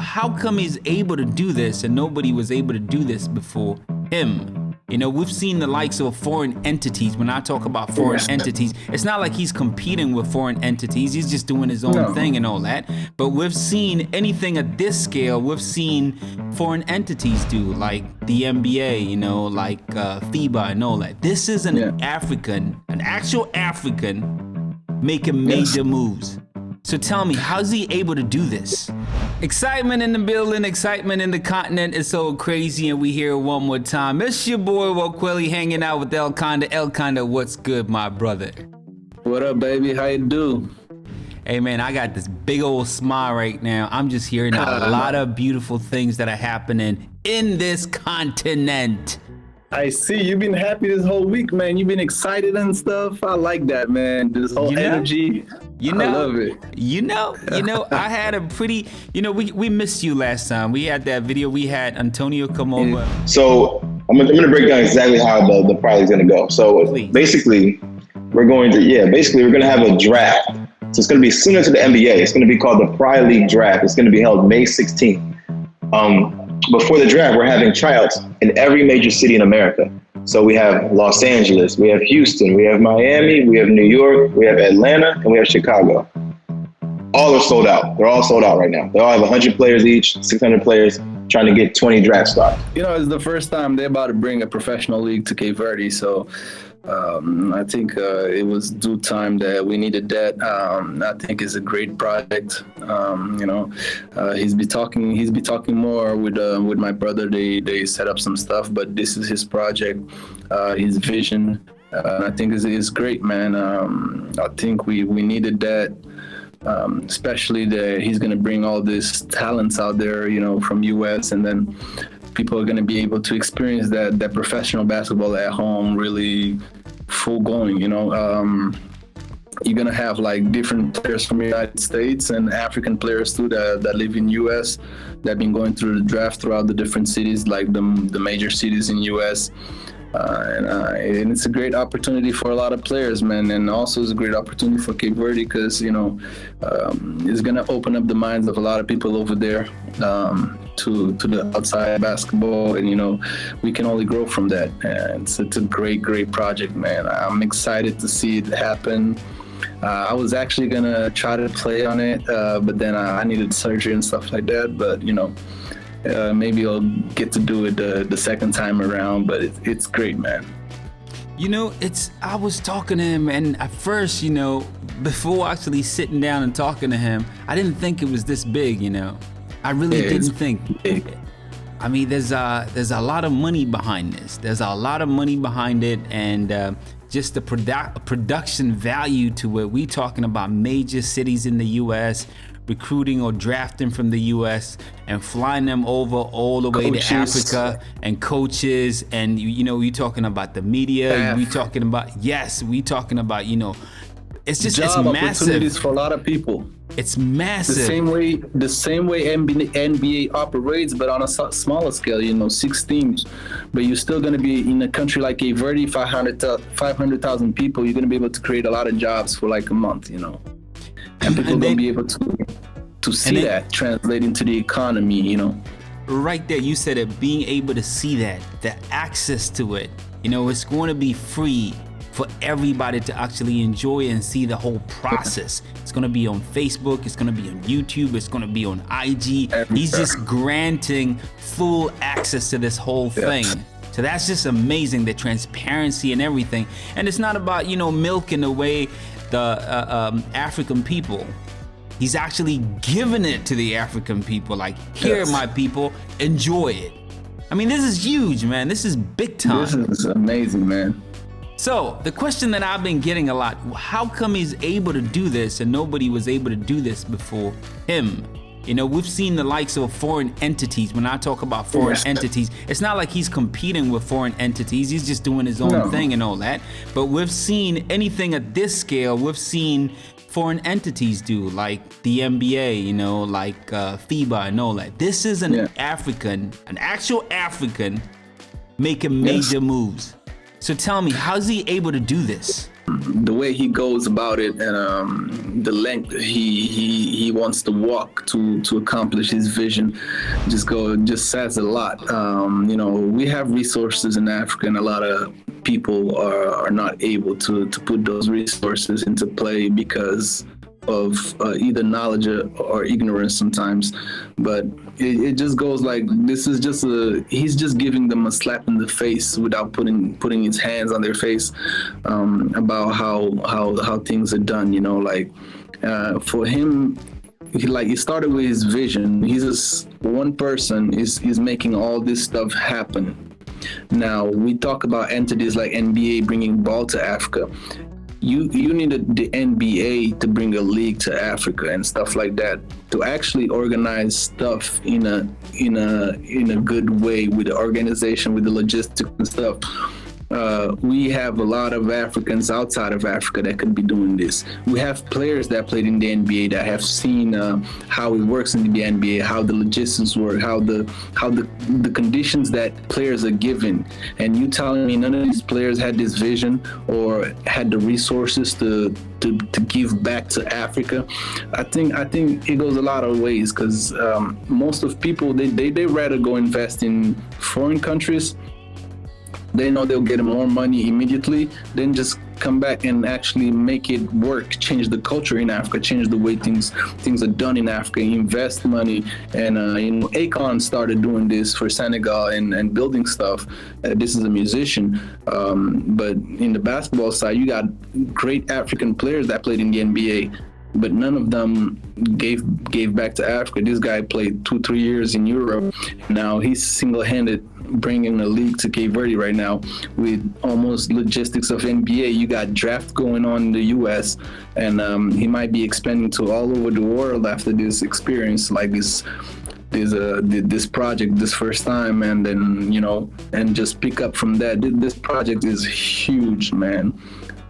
how come he's able to do this and nobody was able to do this before him? You know, we've seen the likes of foreign entities. When I talk about foreign entities, it's not like he's competing with foreign entities. He's just doing his own thing and all that. But we've seen anything at this scale, we've seen foreign entities do, like the NBA, you know, like FIBA and all that. This is an actual African making major moves. So tell me, how's he able to do this? Excitement in the building, excitement in the continent is so crazy, and we hear it one more time. It's your boy Wokweli hanging out with El Conda. El Conda, what's good, my brother? What up, baby? How you do? Hey, man, I got this big old smile right now. I'm just hearing a lot of beautiful things that are happening in this continent. I see. You've been happy this whole week, man. You've been excited and stuff. I like that, man. This whole energy. I love it. You know, I had a pretty, we missed you last time. We had that video. We had Antonio come over. So I'm gonna break down exactly how the Praia is gonna go. So basically, we're gonna have a draft. So it's gonna be similar to the NBA. It's gonna be called the Praia League Draft. It's gonna be held May 16th. Before the draft, we're having tryouts in every major city in America. So we have Los Angeles, we have Houston, we have Miami, we have New York, we have Atlanta, and we have Chicago. All are sold out. They're all sold out right now. They all have 100 players each, 600 players, trying to get 20 draft spots. You know, it's the first time they're about to bring a professional league to Cape Verde. So I think it was due time that we needed that. I think it's a great project. He's be talking more with my brother. They set up some stuff, but this is his project, his vision. I think it's great, man. I think we needed that. Especially that he's going to bring all these talents out there, from US, and then people are going to be able to experience that professional basketball at home, really full going. You're going to have like different players from the United States and African players too that live in US that have been going through the draft throughout the different cities, like the major cities in US. And it's a great opportunity for a lot of players, man. And also it's a great opportunity for Cape Verde because, it's going to open up the minds of a lot of people over there to the outside basketball. And, we can only grow from that. And it's a great, great project, man. I'm excited to see it happen. I was actually going to try to play on it, but then I needed surgery and stuff like that. But, maybe I'll get to do it the second time around, but it's great, man. I was talking to him, and at first, before actually sitting down and talking to him, I didn't think it was this big, I really didn't think. Big. I mean, there's a lot of money behind this. There's a lot of money behind it, and just the production value to it. We talking about major cities in the U.S., recruiting or drafting from the U.S. and flying them over all the way to Africa, and coaches, and you're talking about the media. We talking about it's just job it's massive opportunities for a lot of people. It's massive. The same way NBA operates, but on a smaller scale. 6 teams, but you're still going to be in a country like Cape Verde, 500,000 people. You're going to be able to create a lot of jobs for like a month. And people are going to be able to see that translate into the economy, Right there, you said it, being able to see that, the access to it. It's going to be free for everybody to actually enjoy and see the whole process. It's going to be on Facebook, it's going to be on YouTube, it's going to be on IG. He's just granting full access to this whole thing. So that's just amazing, the transparency and everything. And it's not about, milking away the African people. He's actually giving it to the African people. Like, here, my people, enjoy it. I mean, this is huge, man. This is big time. This is amazing, man. So the question that I've been getting a lot, how come he's able to do this and nobody was able to do this before him? We've seen the likes of foreign entities. When I talk about foreign entities, it's not like he's competing with foreign entities. He's just doing his own thing and all that. But we've seen anything at this scale, we've seen foreign entities do, like the NBA, like FIBA and all that. This is an actual African making major moves. So tell me, how's he able to do this? the way he goes about it, and the length he wants to walk to accomplish his vision, just says a lot. We have resources in Africa, and a lot of people are not able to put those resources into play because of either knowledge or ignorance sometimes. But it just goes like, this is just he's just giving them a slap in the face without putting his hands on their face, about how things are done, for him, he started with his vision. He's just one person is making all this stuff happen. Now we talk about entities like NBA bringing ball to Africa. You needed the NBA to bring a league to Africa and stuff like that, to actually organize stuff in a good way, with the organization, with the logistics and stuff. We have a lot of Africans outside of Africa that could be doing this. We have players that played in the NBA that have seen how it works in the NBA, how the logistics work, how the conditions that players are given. And you telling me none of these players had this vision or had the resources to give back to Africa? I think it goes a lot of ways, because most of people they rather go invest in foreign countries. They know they'll get more money immediately, then just come back and actually make it work, change the culture in Africa, change the way things are done in Africa, invest money. And Akon started doing this for Senegal and building stuff. This is a musician, but in the basketball side, you got great African players that played in the NBA, but none of them gave back to Africa. This guy played 2-3 years in Europe. Now he's single-handed bringing a league to Cape Verde right now, with almost logistics of NBA. You got draft going on in the US, and he might be expanding to all over the world after this experience, like this project, this first time, and then and just pick up from that. This project is huge, man.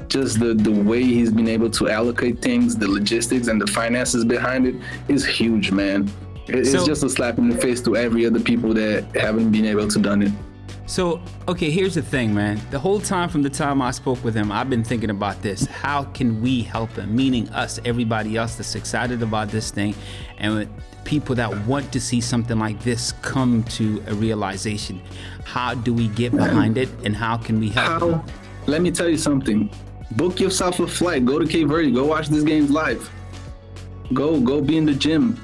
Just the way he's been able to allocate things, the logistics and the finances behind it is huge, man. It's just a slap in the face to every other people that haven't been able to done it. So, okay, here's the thing, man. The whole time from the time I spoke with him, I've been thinking about this. How can we help him? Meaning us, everybody else that's excited about this thing, and with people that want to see something like this come to a realization. How do we get behind it, and how can we help them? Let me tell you something. Book yourself a flight. Go to Cape Verde. Go watch these games live. Go be in the gym.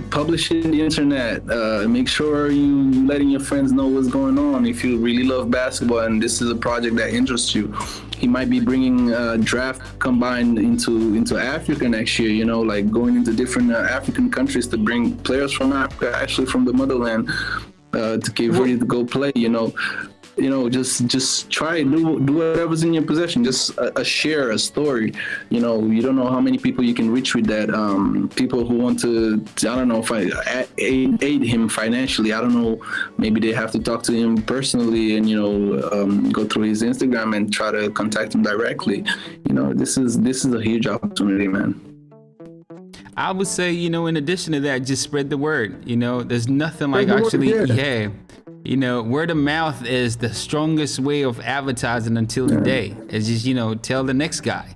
Publish it in the internet. Make sure you letting your friends know what's going on. If you really love basketball and this is a project that interests you, he might be bringing draft combined into Africa next year. Like going into different African countries to bring players from Africa, actually from the motherland, to Cape Verde to go play. Just try do whatever's in your possession. Just share a story. You don't know how many people you can reach with that. People who want to I don't know, if aid him financially. I don't know. Maybe they have to talk to him personally and go through his Instagram and try to contact him directly. This is a huge opportunity, man. I would say, in addition to that, just spread the word. There's nothing like actually, word of mouth is the strongest way of advertising until today. It's just, tell the next guy.